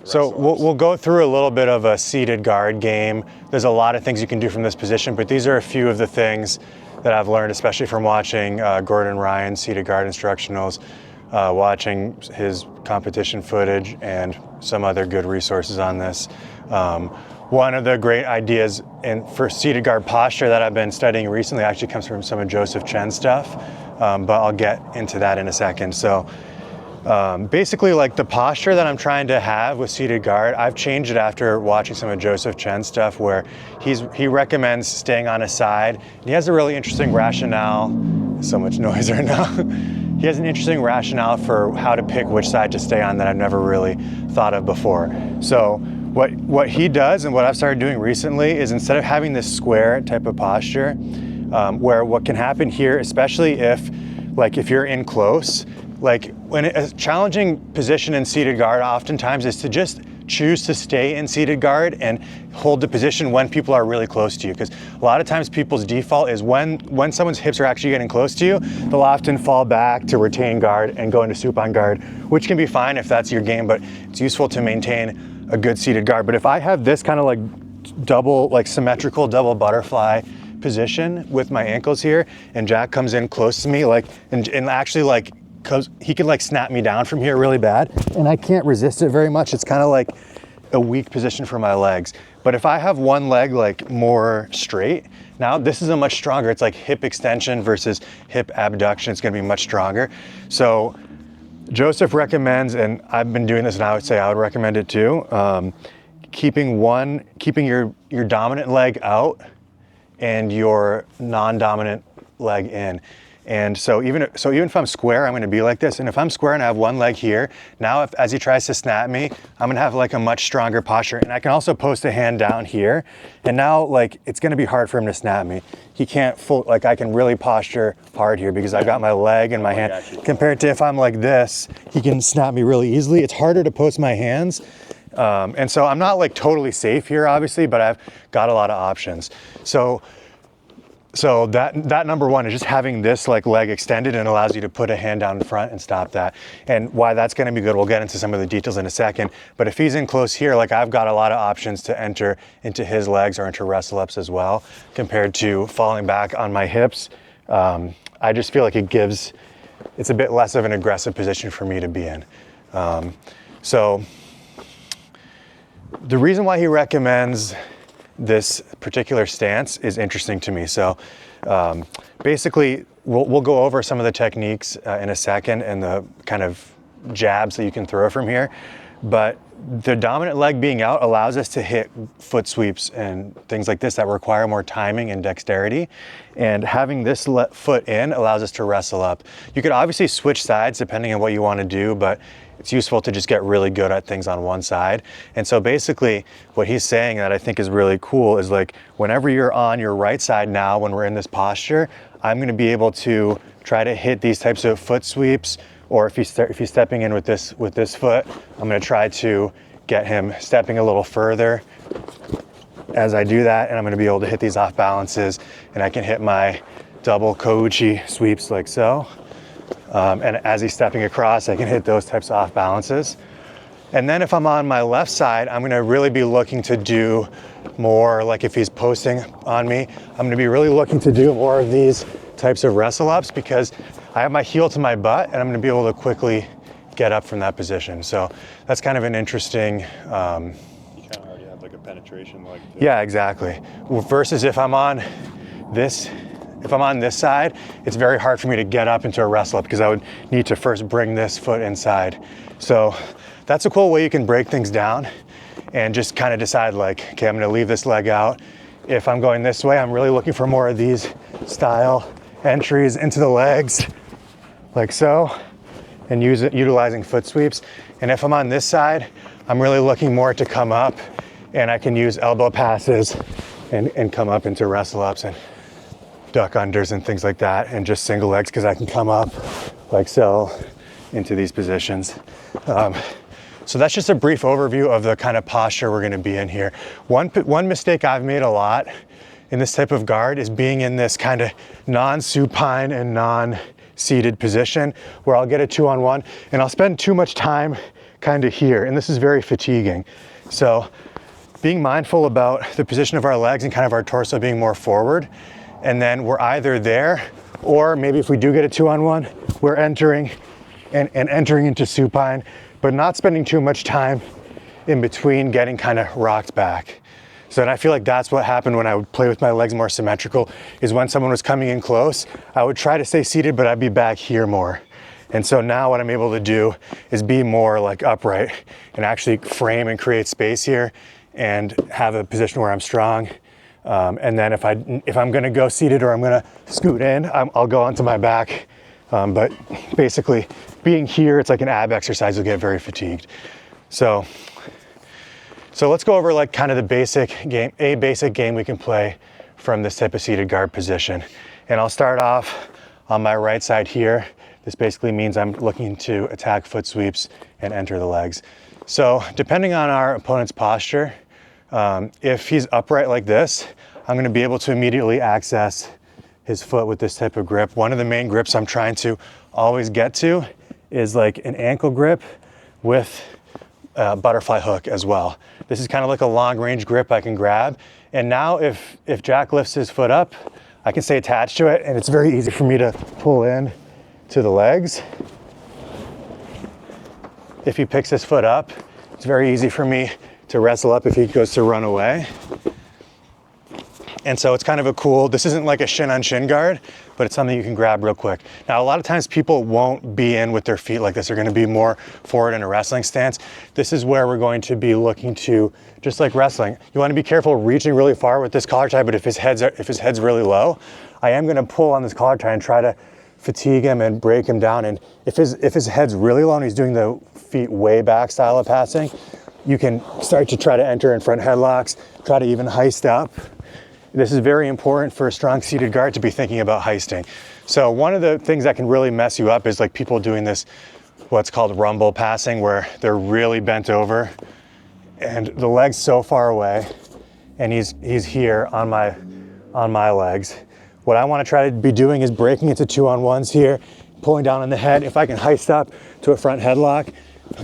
So we'll go through a little bit of a seated guard game. There's a lot of things you can do from this position, but these are a few of the things that I've learned, especially from watching Gordon Ryan's seated guard instructionals, watching his competition footage, and some other good resources on this. One of the great ideas for seated guard posture that I've been studying recently actually comes from some of Joseph Chen's stuff, but I'll get into that in a second. So basically, like the posture that I'm trying to have with seated guard, I've changed it after watching some of Joseph Chen's stuff, where he recommends staying on his side. And he has a really interesting rationale. So much noise right now. He has an interesting rationale for how to pick which side to stay on that I've never really thought of before. So what he does and what I've started doing recently is, instead of having this square type of posture, where what can happen here, especially if you're in close, like when a challenging position in seated guard oftentimes is to just choose to stay in seated guard and hold the position when people are really close to you. Because a lot of times people's default is when someone's hips are actually getting close to you, they'll often fall back to retain guard and go into supine guard, which can be fine if that's your game, but it's useful to maintain a good seated guard. But if I have this kind of like symmetrical double butterfly position with my ankles here, and Jack comes in close to me, and actually because he can snap me down from here really bad, and I can't resist it very much. It's kind of like a weak position for my legs. But if I have one leg more straight, now this is a much stronger, it's like hip extension versus hip abduction. It's gonna be much stronger. So Joseph recommends, and I've been doing this, and I would say I would recommend it too, keeping your dominant leg out and your non-dominant leg in. And so even if I'm square, I'm going to be like this. And if I'm square and I have one leg here, now as he tries to snap me, I'm going to have a much stronger posture. And I can also post a hand down here. And now it's going to be hard for him to snap me. He can't I can really posture hard here because I've got my leg and my hand. Compared to if I'm like this, he can snap me really easily. It's harder to post my hands. And so I'm not totally safe here, obviously, but I've got a lot of options. So that number one is just having this leg extended, and allows you to put a hand down in front and stop that. And why that's going to be good, we'll get into some of the details in a second. But if he's in close here, I've got a lot of options to enter into his legs or into wrestle ups as well, compared to falling back on my hips. I just feel like it's a bit less of an aggressive position for me to be in. So the reason why he recommends this particular stance is interesting to me. So basically, we'll go over some of the techniques in a second, and the kind of jabs that you can throw from here. But the dominant leg being out allows us to hit foot sweeps and things like this that require more timing and dexterity. And having this foot in allows us to wrestle up. You could obviously switch sides depending on what you want to do, but it's useful to just get really good at things on one side. And so basically what he's saying that I think is really cool is whenever you're on your right side now, when we're in this posture, I'm going to be able to try to hit these types of foot sweeps. Or if he's stepping in with this foot, I'm going to try to get him stepping a little further as I do that, and I'm going to be able to hit these off balances, and I can hit my double Kouchi sweeps like so. And as he's stepping across, I can hit those types of off balances. And then if I'm on my left side, I'm going to really be looking to do more, if he's posting on me, I'm going to be really looking to do more of these types of wrestle ups, because I have my heel to my butt, and I'm going to be able to quickly get up from that position. So that's kind of an interesting. You kind of already have a penetration Yeah, exactly. Versus if I'm on this side, it's very hard for me to get up into a wrestle up, because I would need to first bring this foot inside. So that's a cool way you can break things down and just kind of decide okay, I'm going to leave this leg out. If I'm going this way, I'm really looking for more of these style entries into the legs, like so, and utilizing foot sweeps. And if I'm on this side, I'm really looking more to come up, and I can use elbow passes and come up into wrestle ups and duck unders and things like that, and just single legs, because I can come up like so into these positions. So that's just a brief overview of the kind of posture we're going to be in here. One mistake I've made a lot in this type of guard is being in this kind of non-supine and non-seated position, where I'll get a 2-on-1 and I'll spend too much time kind of here, and this is very fatiguing. So being mindful about the position of our legs and kind of our torso being more forward, and then we're either there, or maybe if we do get a 2-on-1, we're entering and entering into supine, but not spending too much time in between getting kind of rocked back. So, and I feel like that's what happened when I would play with my legs more symmetrical, is when someone was coming in close, I would try to stay seated, but I'd be back here more. And so now what I'm able to do is be more like upright and actually frame and create space here and have a position where I'm strong. And then if I'm gonna go seated or I'm gonna scoot in, I'll go onto my back. But basically being here, it's like an ab exercise, you'll get very fatigued. So let's go over like kind of the basic game we can play from this type of seated guard position. And I'll start off on my right side here. This basically means I'm looking to attack foot sweeps and enter the legs. So depending on our opponent's posture, if he's upright like this, I'm gonna be able to immediately access his foot with this type of grip. One of the main grips I'm trying to always get to is like an ankle grip with a butterfly hook as well. This is kind of like a long range grip I can grab. And now if Jack lifts his foot up, I can stay attached to it, and it's very easy for me to pull in to the legs. If he picks his foot up, it's very easy for me to wrestle up if he goes to run away. And so it's kind of a cool, this isn't like a shin on shin guard, but it's something you can grab real quick. Now, a lot of times people won't be in with their feet like this. They're gonna be more forward in a wrestling stance. This is where we're going to be looking to, just like wrestling, you wanna be careful reaching really far with this collar tie, but if his head's really low, I am gonna pull on this collar tie and try to fatigue him and break him down. And if his head's really low and he's doing the feet way back style of passing, you can start to try to enter in front headlocks, try to even heist up. This is very important for a strong seated guard to be thinking about heisting. So one of the things that can really mess you up is like people doing this, what's called rumble passing, where they're really bent over and the leg's so far away and he's here on my legs. What I want to try to be doing is breaking into 2-on-1s here, pulling down on the head. If I can heist up to a front headlock,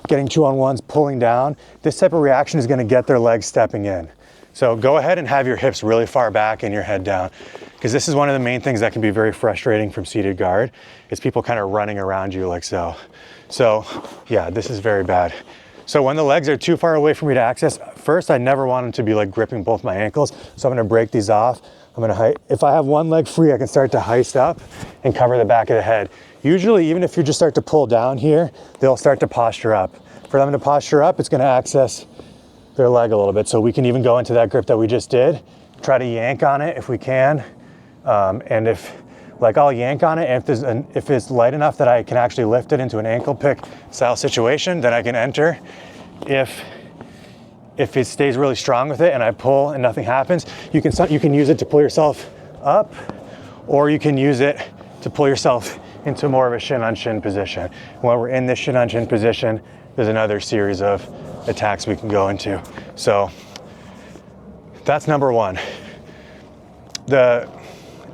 getting 2-on-1s, pulling down, this type of reaction is going to get their legs stepping in. So go ahead and have your hips really far back and your head down, because this is one of the main things that can be very frustrating from seated guard, is people kind of running around you like so. So yeah, this is very bad. So when the legs are too far away for me to access, first I never want them to be like gripping both my ankles. So I'm gonna break these off. If I have one leg free, I can start to heist up and cover the back of the head. Usually, even if you just start to pull down here, they'll start to posture up. For them to posture up, it's gonna access their leg a little bit. So we can even go into that grip that we just did, try to yank on it if we can. And I'll yank on it, and if it's light enough that I can actually lift it into an ankle pick style situation, then I can enter. If it stays really strong with it and I pull and nothing happens, you can use it to pull yourself up, or you can use it to pull yourself into more of a shin on shin position. When we're in this shin on shin position, there's another series of attacks we can go into. So that's number one.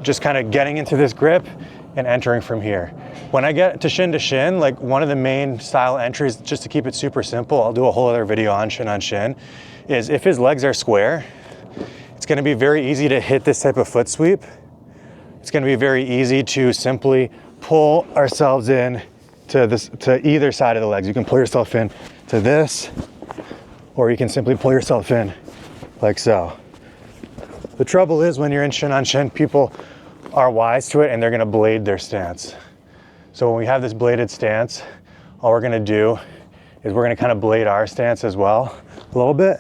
Just kind of getting into this grip and entering from here. When I get to shin, like one of the main style entries, just to keep it super simple, I'll do a whole other video on shin, is if his legs are square, it's gonna be very easy to hit this type of foot sweep. It's gonna be very easy to simply pull ourselves in to either side of the legs. You can pull yourself in to this, or you can simply pull yourself in like so. The trouble is when you're in shin on shin, people are wise to it and they're gonna blade their stance. So when we have this bladed stance, all we're gonna do is we're gonna kind of blade our stance as well a little bit.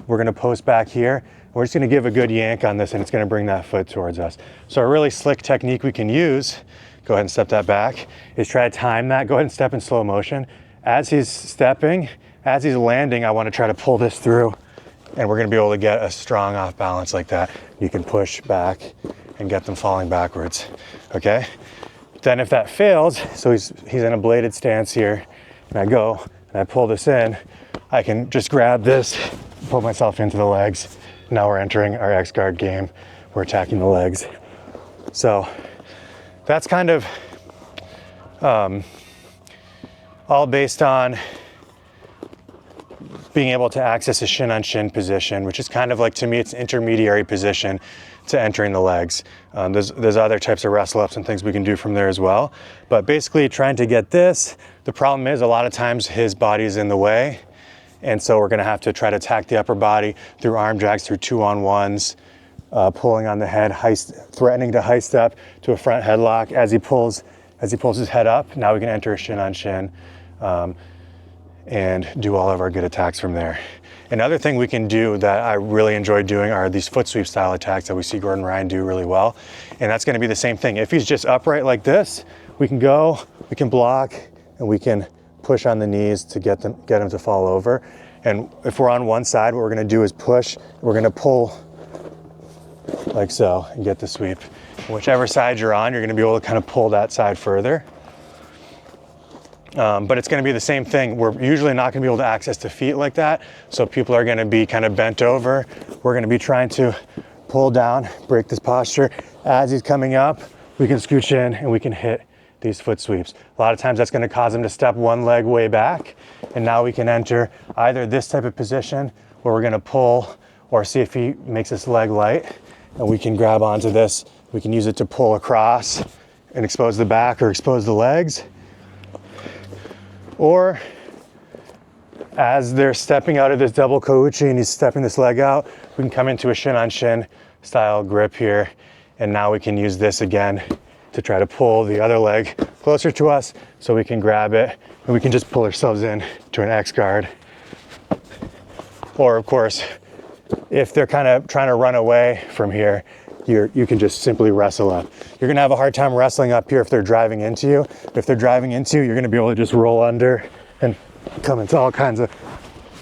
We're gonna post back here. We're just gonna give a good yank on this and it's gonna bring that foot towards us. So a really slick technique we can use, go ahead and step that back, is try to time that. Go ahead and step in slow motion. As he's stepping, as he's landing, I wanna try to pull this through, and we're gonna be able to get a strong off balance like that. You can push back and get them falling backwards, okay? Then if that fails, so he's in a bladed stance here, and I go and I pull this in, I can just grab this, pull myself into the legs. Now we're entering our X guard game. We're attacking the legs. So that's kind of all based on being able to access a shin on shin position, which is kind of like, to me, it's an intermediary position to entering the legs. There's other types of wrestle ups and things we can do from there as well. But basically trying to get this, the problem is a lot of times his body's in the way. And so we're gonna have to try to attack the upper body through arm drags, through 2-on-1s, pulling on the head, threatening to high step to a front headlock as he pulls his head up. Now we can enter a shin on shin and do all of our good attacks from there. Another thing we can do that I really enjoy doing are these foot sweep style attacks that we see Gordon Ryan do really well. And that's gonna be the same thing. If he's just upright like this, we can go, we can block, and we can push on the knees to get him to fall over. And if we're on one side, what we're gonna do is push, we're gonna pull like so and get the sweep. Whichever side you're on, you're gonna be able to kind of pull that side further. But it's gonna be the same thing. We're usually not gonna be able to access the feet like that. So people are gonna be kind of bent over. We're gonna be trying to pull down, break this posture. As he's coming up, we can scooch in and we can hit these foot sweeps. A lot of times that's gonna cause him to step one leg way back. And now we can enter either this type of position where we're gonna pull, or see if he makes his leg light, and we can grab onto this. We can use it to pull across and expose the back or expose the legs. Or as they're stepping out of this double kouchi and he's stepping this leg out, we can come into a shin on shin style grip here. And now we can use this again to try to pull the other leg closer to us so we can grab it and we can just pull ourselves in to an X guard. Or of course, if they're kind of trying to run away from here, you can just simply wrestle up. You're gonna have a hard time wrestling up here if they're driving into you. If they're driving into you, you're gonna be able to just roll under and come into all kinds of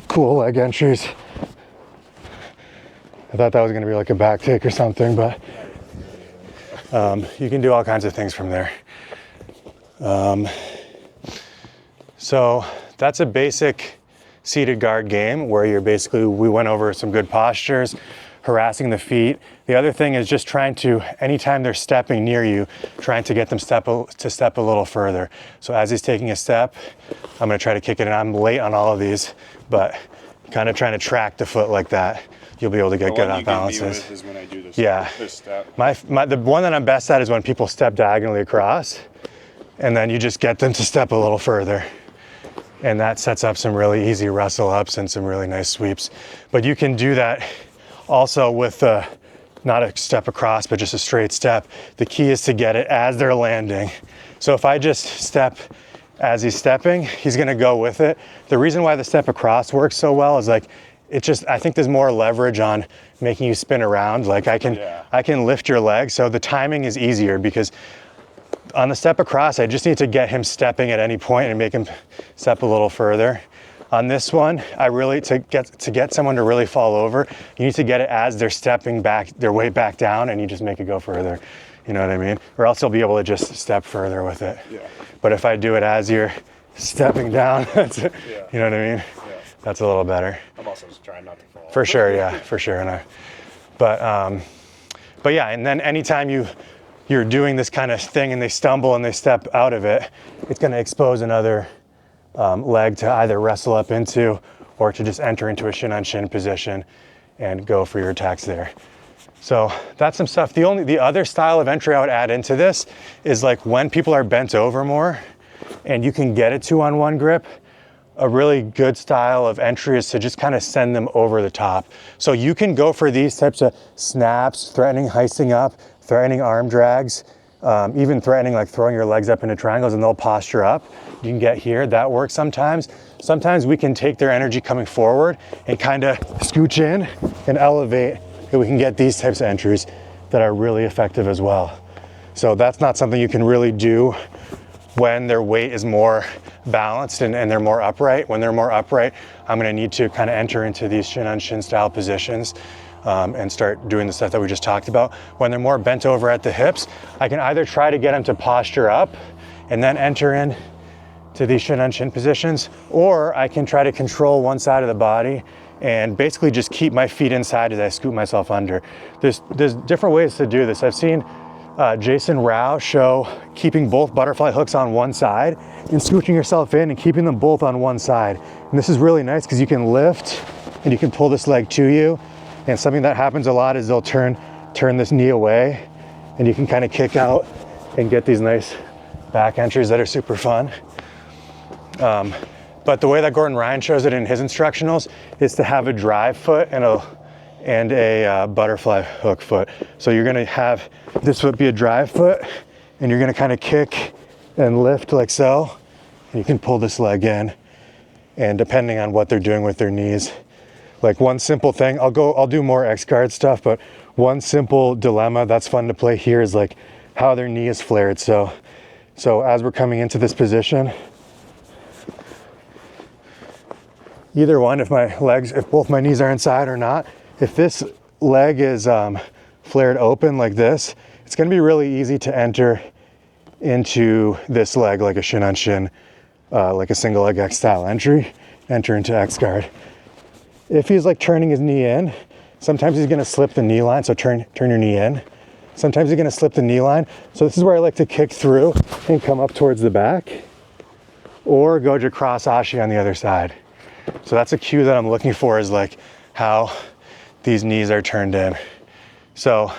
cool leg entries. I thought that was gonna be like a back take or something, but you can do all kinds of things from there. So that's a basic seated guard game where we went over some good postures, harassing the feet. The other thing is just trying to, anytime they're stepping near you, trying to get them to step a little further. So as he's taking a step, I'm gonna try to kick it in. I'm late on all of these, but kind of trying to track the foot like that. You'll be able to get good off balances. Is when I do this, Yeah. this step. The one that I'm best at is when people step diagonally across, and then you just get them to step a little further. And that sets up some really easy wrestle ups and some really nice sweeps. But you can do that also with not a step across, but just a straight step. The key is to get it as they're landing. So if I just step as he's stepping, he's gonna go with it. The reason why the step across works so well is like, I think there's more leverage on making you spin around. Like I can lift your leg. So the timing is easier because on the step across, I just need to get him stepping at any point and make him step a little further. On this one, to get someone to really fall over, you need to get it as they're stepping back, their way back down, and you just make it go further. You know what I mean? Or else they'll be able to just step further with it. Yeah. But if I do it as you're stepping down, you know what I mean? Yeah. That's a little better. I'm also just trying not to fall. For sure, yeah, for sure. But yeah, and then anytime you're doing this kind of thing and they stumble and they step out of it, it's going to expose another leg to either wrestle up into or to just enter into a shin on shin position and go for your attacks there. So that's some stuff. The other style of entry I would add into this is like when people are bent over more and you can get a 2-on-1 grip, a really good style of entry is to just kind of send them over the top. So you can go for these types of snaps, threatening heisting up, threatening arm drags, even threatening like throwing your legs up into triangles and they'll posture up. You can get here, that works sometimes. Sometimes we can take their energy coming forward and kind of scooch in and elevate, and we can get these types of entries that are really effective as well. So that's not something you can really do when their weight is more balanced and they're more upright. When they're more upright, I'm gonna need to kind of enter into these shin on shin style positions and start doing the stuff that we just talked about. When they're more bent over at the hips, I can either try to get them to posture up and then enter in to these shin on shin positions, or I can try to control one side of the body and basically just keep my feet inside as I scoop myself under. There's different ways to do this. I've seen Jason Rao show keeping both butterfly hooks on one side and scooching yourself in and keeping them both on one side. And this is really nice because you can lift and you can pull this leg to you. And something that happens a lot is they'll turn this knee away and you can kind of kick out and get these nice back entries that are super fun. But the way that Gordon Ryan shows it in his instructionals is to have a drive foot and a butterfly hook foot. So you're gonna have this would be a drive foot and you're gonna kind of kick and lift like so. And you can pull this leg in, and depending on what they're doing with their knees, like one simple thing, I'll do more X-Guard stuff, but one simple dilemma that's fun to play here is like how their knee is flared. So as we're coming into this position, either one, if both my knees are inside or not, if this leg is flared open like this, it's gonna be really easy to enter into this leg like a shin on shin, like a single leg X style entry, enter into X guard. If he's like turning his knee in, sometimes he's gonna slip the knee line, so turn your knee in. Sometimes he's gonna slip the knee line. So this is where I like to kick through and come up towards the back, or Goju cross ashi on the other side. So that's a cue that I'm looking for, is like how these knees are turned in. So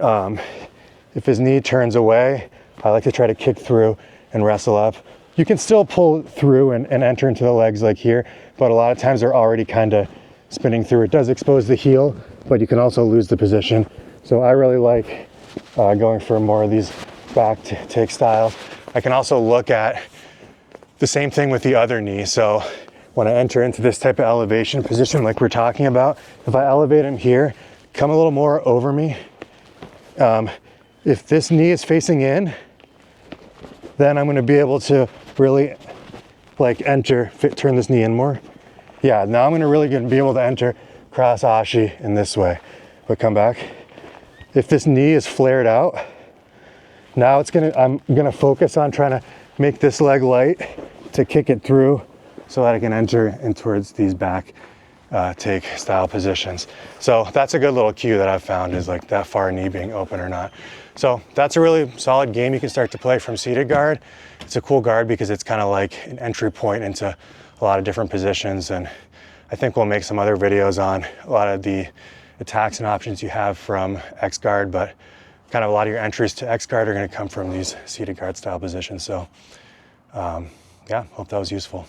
if his knee turns away, I like to try to kick through and wrestle up. You can still pull through and enter into the legs like here, but a lot of times they're already kind of spinning through. It does expose the heel, but you can also lose the position. So I really like going for more of these back take styles. I can also look at the same thing with the other knee. So when I enter into this type of elevation position like we're talking about, if I elevate him here, come a little more over me. If this knee is facing in, then I'm gonna be able to really like turn this knee in more. Yeah, now I'm gonna really be able to enter cross ashi in this way. But come back. If this knee is flared out, now I'm gonna focus on trying to make this leg light to kick it through so that I can enter in towards these back take style positions. So that's a good little cue that I've found, is like that far knee being open or not. So that's a really solid game you can start to play from seated guard. It's a cool guard because it's kind of like an entry point into a lot of different positions. And I think we'll make some other videos on a lot of the attacks and options you have from X guard, but kind of a lot of your entries to X guard are going to come from these seated guard style positions. So yeah, hope that was useful.